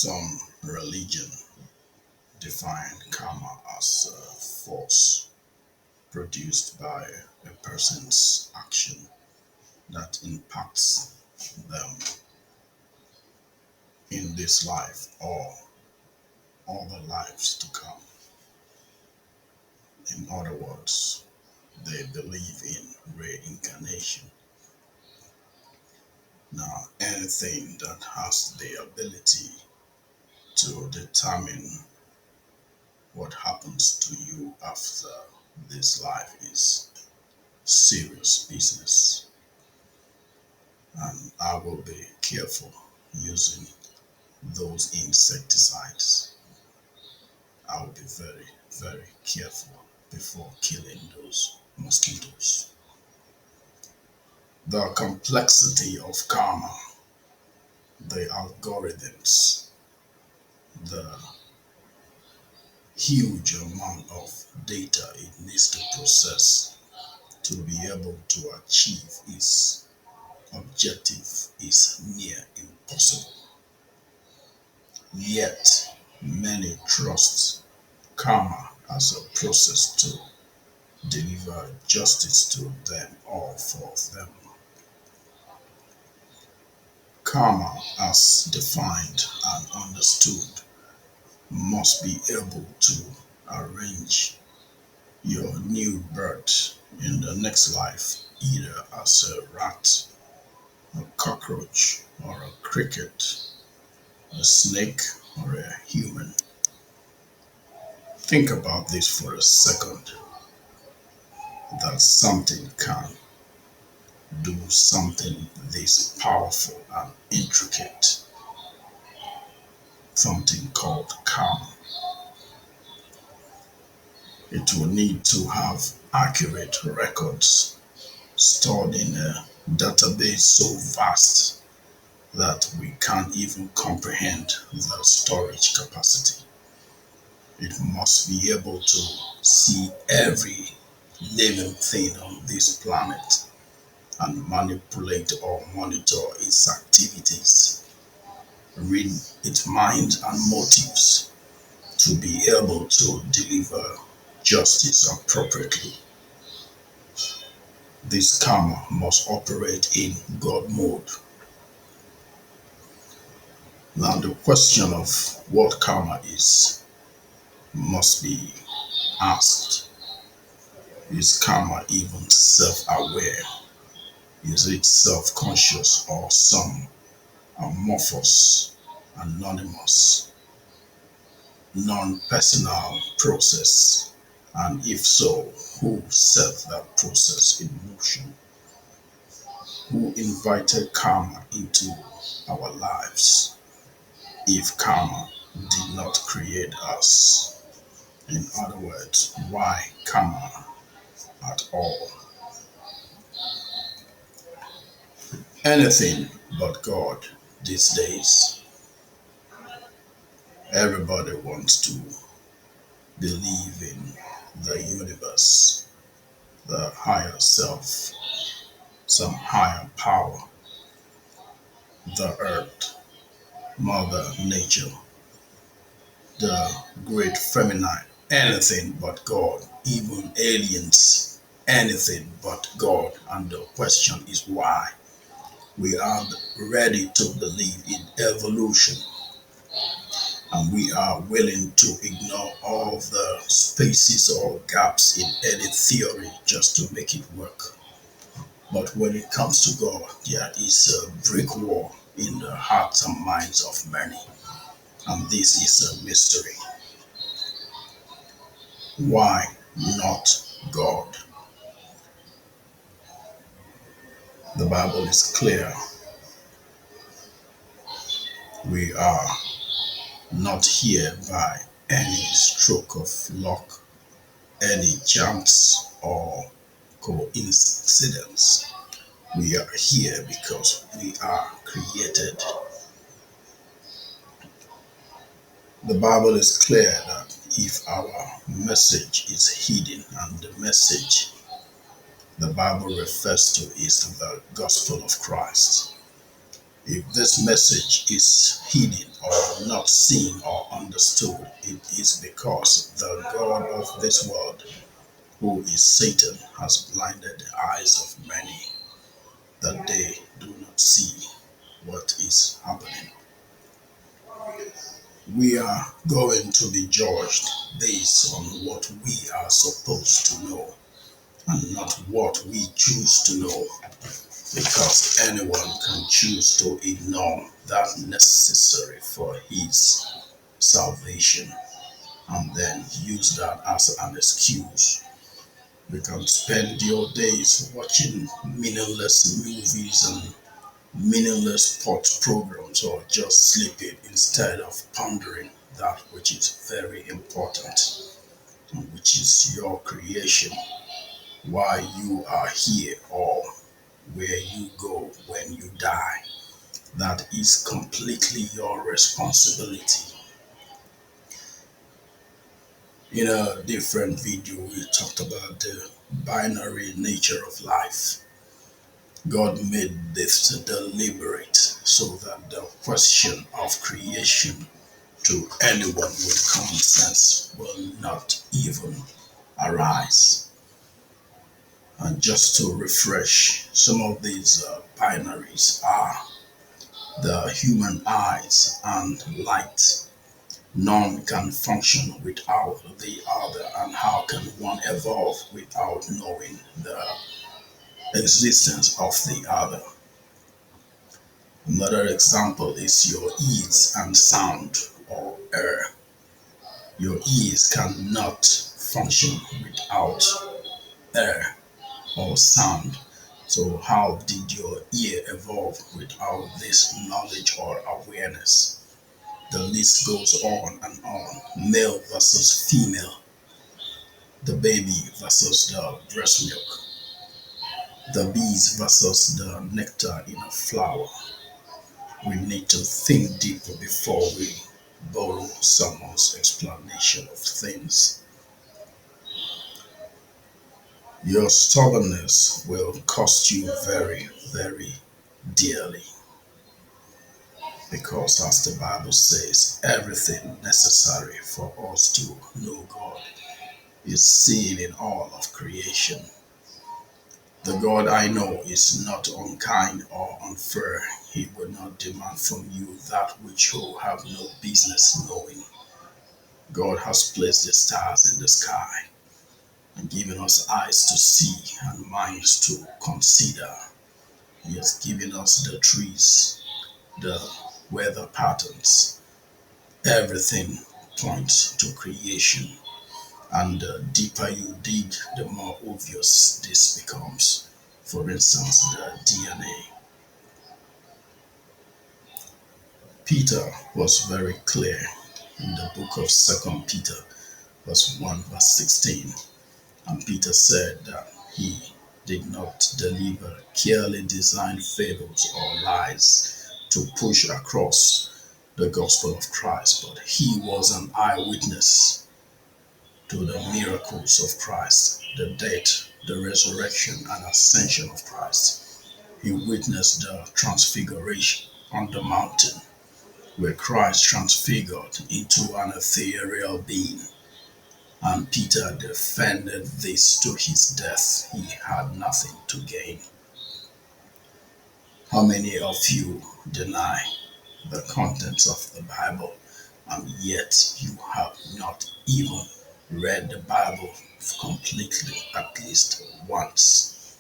Some religion define karma as a force produced by a person's action that impacts them in this life or other lives to come. In other words, they believe in reincarnation. Now, anything that has the ability to determine what happens to you after this life is serious business. And I will be careful using those insecticides. I will be very, very careful before killing those mosquitoes. The complexity of karma, the algorithms, the huge amount of data it needs to process to be able to achieve its objective is near impossible. Yet, many trust karma as a process to deliver justice to them or for them. Karma, as defined and understood, must be able to arrange your new birth in the next life either as a rat, a cockroach, or a cricket, a snake, or a human. Think about this for a second, that something can do something this powerful and intricate, something called karma. It will need to have accurate records stored in a database so vast that we can't even comprehend the storage capacity. It must be able to see every living thing on this planet and manipulate or monitor its activities, read its mind and motives to be able to deliver justice appropriately. This karma must operate in God mode. Now, the question of what karma is must be asked. Is karma even self-aware? Is it self-conscious or some amorphous, anonymous, non-personal process? And if so, who set that process in motion? Who invited karma into our lives? If karma did not create us, in other words, why karma at all? Anything but God these days. Everybody wants to believe in the universe, the higher self, some higher power, the earth, Mother Nature, the great feminine, anything but God, even aliens, anything but God. And the question is why? We are ready to believe in evolution, and we are willing to ignore all of the spaces or gaps in any theory just to make it work. But when it comes to God, there is a brick wall in the hearts and minds of many, and this is a mystery. Why not God? The Bible is clear. We are not here by any stroke of luck, any chance, or coincidence. We are here because we are created. The Bible is clear that if our message is hidden, and the message the Bible refers to is the gospel of Christ, if this message is hidden or not seen or understood, it is because the God of this world, who is Satan, has blinded the eyes of many that they do not see what is happening. We are going to be judged based on what we are supposed to know and not what we choose to know, because anyone can choose to ignore that necessary for his salvation and then use that as an excuse. You can spend your days watching meaningless movies and meaningless sports programs, or just sleeping instead of pondering that which is very important, and which is your creation, why you are here, or where you go when you die. That is completely your responsibility. In a different video, we talked about the binary nature of life. God made this deliberate so that the question of creation to anyone with common sense will not even arise. And just to refresh, some of these binaries are the human eyes and light. None can function without the other, and how can one evolve without knowing the existence of the other? Another example is your ears and sound or air. Your ears cannot function without air or sound. So how did your ear evolve without this knowledge or awareness? The list goes on and on. Male versus female, the baby versus the breast milk, the bees versus the nectar in a flower. We need to think deeper before we borrow someone's explanation of things. Your stubbornness will cost you very, very dearly, because, as the Bible says, everything necessary for us to know God is seen in all of creation. The God I know is not unkind or unfair. He will not demand from you that which you have no business knowing. God has placed the stars in the sky and given us eyes to see and minds to consider. He has given us the trees, the weather patterns. Everything points to creation. And the deeper you dig, the more obvious this becomes. For instance, the DNA. Peter was very clear in the book of 2 Peter, verse 1, verse 16. And Peter said that he did not deliver carefully designed fables or lies to push across the gospel of Christ, but he was an eyewitness to the miracles of Christ, the death, the resurrection, and ascension of Christ. He witnessed the transfiguration on the mountain, where Christ transfigured into an ethereal being. And Peter defended this to his death. He had nothing to gain. How many of you deny the contents of the Bible, and yet you have not even read the Bible completely at least once?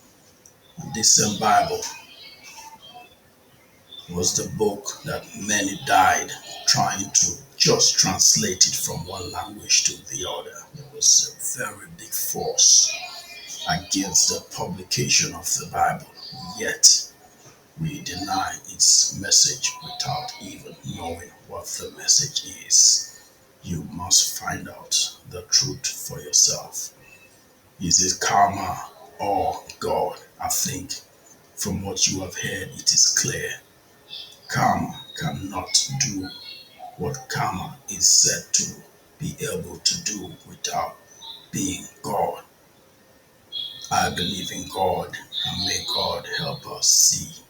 And this same Bible was the book that many died trying to just translate it from one language to the other. There was a very big force against the publication of the Bible, yet we deny its message without even knowing what the message is. You must find out the truth for yourself. Is it karma or God? I think from what you have heard, it is clear. Karma cannot do what karma is said to be able to do without being God. I believe in God, and may God help us see